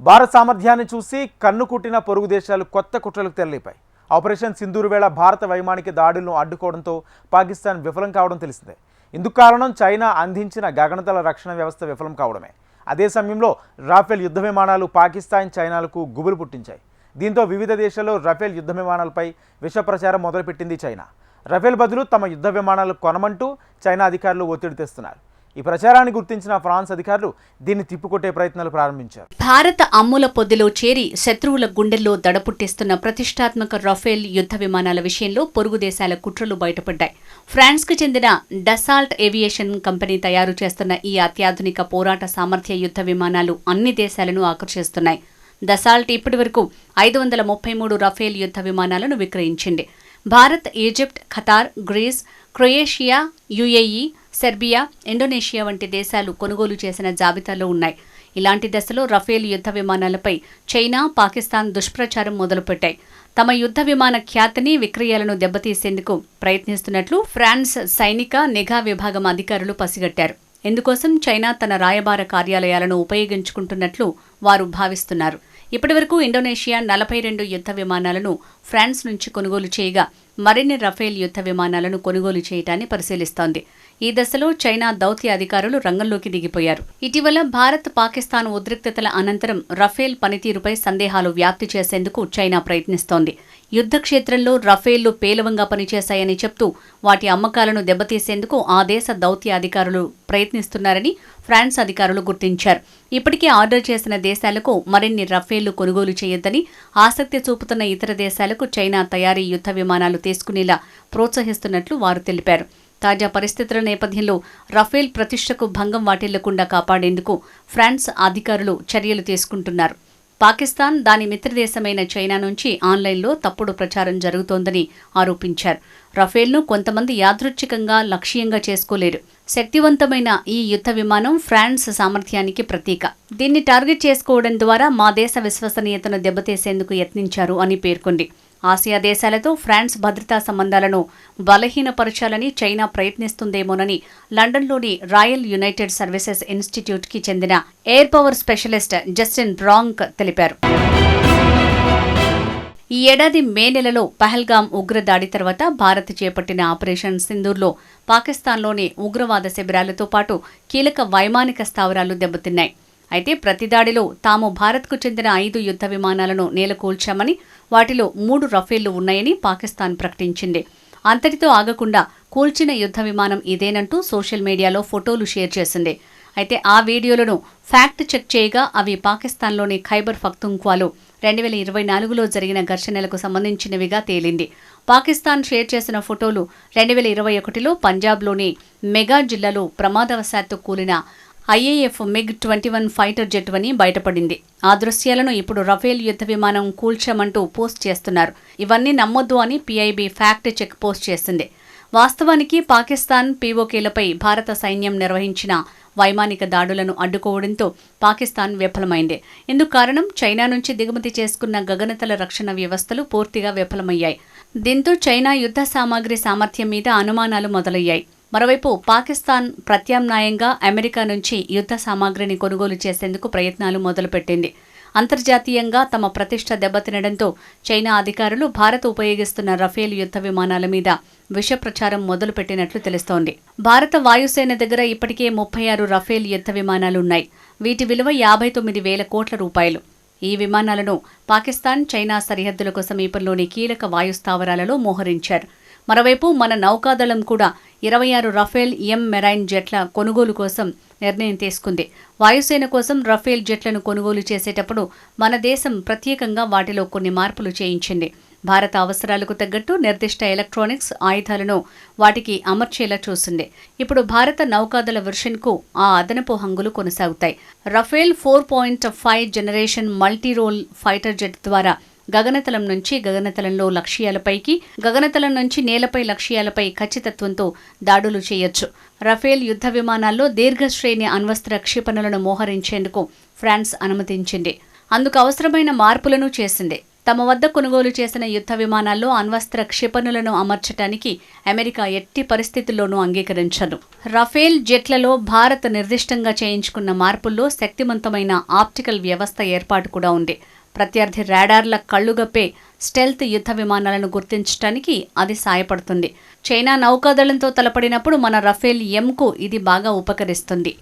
భారత్ సామర్థ్యాన్ని చూసి కన్ను కుట్టిన పొరుగు దేశాలు కొత్త కుట్రలకు తెరలేపాయి. ఆపరేషన్ సింధూర్ వేళ భారత వైమానిక దాడులను అడ్డుకోవడంతో పాకిస్తాన్ విఫలం కావడం తెలిసిందే. ఇందుకు కారణం చైనా అందించిన గగనతల రక్షణ వ్యవస్థ విఫలం కావడమే. అదే సమయంలో రాఫెల్ యుద్ధ విమానాలు పాకిస్తాన్, చైనాలకు గుబులు పుట్టించాయి. దీంతో వివిధ దేశాల్లో రఫేల్ యుద్ధ విమానాలపై విష ప్రచారం మొదలుపెట్టింది చైనా. రఫేల్ బదులు తమ యుద్ధ విమానాలు కొనమంటూ చైనా అధికారులు ఒత్తిడి తెస్తున్నారు. ఈ ప్రచారాన్ని గుర్తించిన ఫ్రాన్స్ అధికారులు దీన్ని తిప్పుకొట్టే ప్రయత్నాలు ప్రారంభించారు. భారత అమ్ముల పొద్దులో చేరి శత్రువుల గుండెల్లో దడపుట్టిస్తున్న ప్రతిష్టాత్మక రఫేల్ యుద్ధ విమానాల విషయంలో పొరుగు దేశాల కుట్రలు బయటపడ్డాయి. ఫ్రాన్స్కు చెందిన డసాల్ట్ ఏవియేషన్ కంపెనీ తయారు చేస్తున్న ఈ అత్యాధునిక పోరాట సామర్థ్య యుద్ధ విమానాలు అన్ని దేశాలను ఆకర్షిస్తున్నాయి. డసాల్ట్ ఇప్పటివరకు 533 రఫేల్ యుద్ధ విమానాలను విక్రయించింది. Bharat, Egypt, Qatar, Greece, Croatia, UAE, Serbia, Indonesia వంటి దేశాలు కొనుగోలు చేసిన జాబితాలో ఉన్నాయి. ఇలాంటి దశలో రఫేల్ యుద్ధ విమానాలపై చైనా, పాకిస్తాన్ దుష్ప్రచారం మొదలుపెట్టాయి. తమ యుద్ధ విమాన ఖ్యాతిని, విక్రయాలను దెబ్బతీసేందుకు ప్రయత్నిస్తున్నట్లు ఫ్రాన్స్ సైనిక నిఘా విభాగం అధికారులు పసిగట్టారు. ఇందుకోసం చైనా తన రాయబార కార్యాలయాలను ఉపయోగించుకుంటున్నట్లు వారు భావిస్తున్నారు. ఇప్పటివరకు ఇండోనేషియా 42 యుద్ధ విమానాలను ఫ్రాన్స్ నుంచి కొనుగోలు చేయగా మరిన్ని రఫేల్ యుద్ధ విమానాలను కొనుగోలు చేయటాన్ని పరిశీలిస్తోంది. ఈ దశలో చైనా దౌత్య అధికారులు రంగంలోకి దిగిపోయారు. ఇటీవల భారత్, పాకిస్తాన్ ఉద్రిక్తతల అనంతరం రఫేల్ పనితీరుపై సందేహాలు వ్యాప్తి చేసేందుకు చైనా ప్రయత్నిస్తోంది. యుద్ధ క్షేత్రంలో రఫేళ్లు పేలవంగా పనిచేశాయని చెప్తూ వాటి అమ్మకాలను దెబ్బతీసేందుకు ఆ దేశ దౌత్య అధికారులు ప్రయత్నిస్తున్నారని ఫ్రాన్స్ అధికారులు గుర్తించారు. ఇప్పటికే ఆర్డర్ చేసిన దేశాలకు మరిన్ని రఫేళ్లు కొనుగోలు చేయొద్దని, ఆసక్తి చూపుతున్న ఇతర దేశాలకు చైనా తయారీ యుద్ధ విమానాలు తీసుకునేలా ప్రోత్సహిస్తున్నట్లు వారు తెలిపారు. తాజా పరిస్థితుల నేపథ్యంలో రఫేల్ ప్రతిష్టకు భంగం వాటిల్లకుండా కాపాడేందుకు ఫ్రాన్స్ అధికారులు చర్యలు తీసుకుంటున్నారు. పాకిస్తాన్ దాని మిత్రదేశమైన చైనా నుంచి ఆన్లైన్లో తప్పుడు ప్రచారం జరుగుతోందని ఆరోపించారు. రఫేల్ను కొంతమంది యాదృచ్ఛికంగా లక్ష్యంగా చేసుకోలేరు. శక్తివంతమైన ఈ యుద్ధ విమానం ఫ్రాన్స్ సామర్థ్యానికి ప్రతీక. దీన్ని టార్గెట్ చేసుకోవడం ద్వారా మా దేశ విశ్వసనీయతను దెబ్బతీసేందుకు యత్నించారు అని పేర్కొంది. ఆసియా దేశాలతో ఫ్రాన్స్ భద్రతా సంబంధాలను బలహీనపరచాలని చైనా ప్రయత్నిస్తుందేమోనని లండన్లోని రాయల్ యునైటెడ్ సర్వీసెస్ ఇన్స్టిట్యూట్కి చెందిన air power specialist Justin branch తెలిపారు. ఈ ఏడాది మే నెలలో పహల్గాం ఉగ్రదాడి తర్వాత భారత్ చేపట్టిన ఆపరేషన్ సింధూర్లో పాకిస్తాన్లోని ఉగ్రవాద శిబిరాలతో పాటు కీలక వైమానిక స్థావరాలు దెబ్బతిన్నాయి. అయితే ప్రతి దాడిలో తాము భారత్కు చెందిన 5 యుద్ధ విమానాలను నేలకూల్చామని, వాటిలో 3 రఫేళ్లు ఉన్నాయని పాకిస్తాన్ ప్రకటించింది. అంతటితో ఆగకుండా కూల్చిన యుద్ధ విమానం ఇదేనంటూ సోషల్ మీడియాలో ఫోటోలు షేర్ చేసింది. అయితే ఆ వీడియోలను ఫ్యాక్ట్ చెక్ చేయగా అవి పాకిస్తాన్లోని ఖైబర్ పఖ్తూన్ఖ్వాలో 2024లో జరిగిన ఘర్షణలకు సంబంధించినవిగా తేలింది. పాకిస్తాన్ షేర్ చేసిన ఫోటోలు 2021లో పంజాబ్లోని మెగా జిల్లాలో ప్రమాదవశాత్తు కూలిన IAF MiG-21 ఫైటర్ జెట్ అని బయటపడింది. ఆ దృశ్యాలను ఇప్పుడు రఫేల్ యుద్ధ విమానం కూల్చామంటూ పోస్ట్ చేస్తున్నారు. ఇవన్నీ నమ్మొద్దు అని PIB ఫ్యాక్ట్ చెక్ పోస్ట్ చేసింది. వాస్తవానికి పాకిస్తాన్ POKలపై భారత సైన్యం నిర్వహించిన వైమానిక దాడులను అడ్డుకోవడంతో పాకిస్తాన్ విఫలమైంది. ఇందుకు కారణం చైనా నుంచి దిగుమతి చేసుకున్న గగనతల రక్షణ వ్యవస్థలు పూర్తిగా విఫలమయ్యాయి. దీంతో చైనా యుద్ధ సామాగ్రి సామర్థ్యం మీద అనుమానాలు మొదలయ్యాయి. మరోవైపు పాకిస్తాన్ ప్రత్యామ్నాయంగా అమెరికా నుంచి యుద్ధ సామాగ్రిని కొనుగోలు చేసేందుకు ప్రయత్నాలు మొదలుపెట్టింది. అంతర్జాతీయంగా తమ ప్రతిష్ట దెబ్బతినడంతో చైనా అధికారులు భారత్ ఉపయోగిస్తున్న రఫేల్ యుద్ధ విమానాల మీద విష ప్రచారం మొదలుపెట్టినట్లు తెలుస్తోంది. భారత వాయుసేన దగ్గర ఇప్పటికే 36 రఫేల్ యుద్ధ విమానాలున్నాయి. వీటి విలువ 59,000 కోట్ల రూపాయలు. ఈ విమానాలను పాకిస్తాన్, చైనా సరిహద్దులకు సమీపంలోని కీలక వాయుస్థావరాలలో మోహరించారు. మరోవైపు మన నౌకాదళం కూడా 26 రఫేల్ మెరైన్ జెట్ల కొనుగోలు కోసం నిర్ణయం తీసుకుంది. వాయుసేన కోసం రఫేల్ జెట్లను కొనుగోలు చేసేటప్పుడు మన దేశం ప్రత్యేకంగా వాటిలో కొన్ని మార్పులు చేయించింది. భారత అవసరాలకు తగ్గట్టు నిర్దిష్ట ఎలక్ట్రానిక్స్, ఆయుధాలను వాటికి అమర్చేలా చూసింది. ఇప్పుడు భారత నౌకాదళ వెర్షన్కు ఆ అదనపు హంగులు కొనసాగుతాయి. Rafale 4.5 generation multirole fighter jet ద్వారా గగనతలం నుంచి గగనతలంలో లక్ష్యాలపైకి, గగనతలం నుంచి నేలపై లక్ష్యాలపై ఖచ్చితత్వంతో దాడులు చేయొచ్చు. రఫేల్ యుద్ధ విమానాల్లో దీర్ఘశ్రేణి అణ్వస్త్ర క్షిపణులను మోహరించేందుకు ఫ్రాన్స్ అనుమతించింది. అందుకు అవసరమైన మార్పులను చేసింది. తమ వద్ద కొనుగోలు చేసిన యుద్ధ విమానాల్లో అణ్వస్త్ర క్షిపణులను అమర్చడానికి అమెరికా ఎట్టి పరిస్థితుల్లోనూ అంగీకరించదు. రఫేల్ జెట్లలో భారత్ నిర్దిష్టంగా చేయించుకున్న మార్పుల్లో శక్తివంతమైన ఆప్టికల్ వ్యవస్థ ఏర్పాటు కూడా ఉంది. ప్రత్యర్థి రాడార్ల కళ్లుగప్పే స్టెల్త్ యుద్ధ విమానాలను గుర్తించడానికి అది సాయపడుతుంది. చైనా నౌకాదళంతో తలపడినప్పుడు మన రఫేల్ ఎంకు ఇది బాగా ఉపకరిస్తుంది.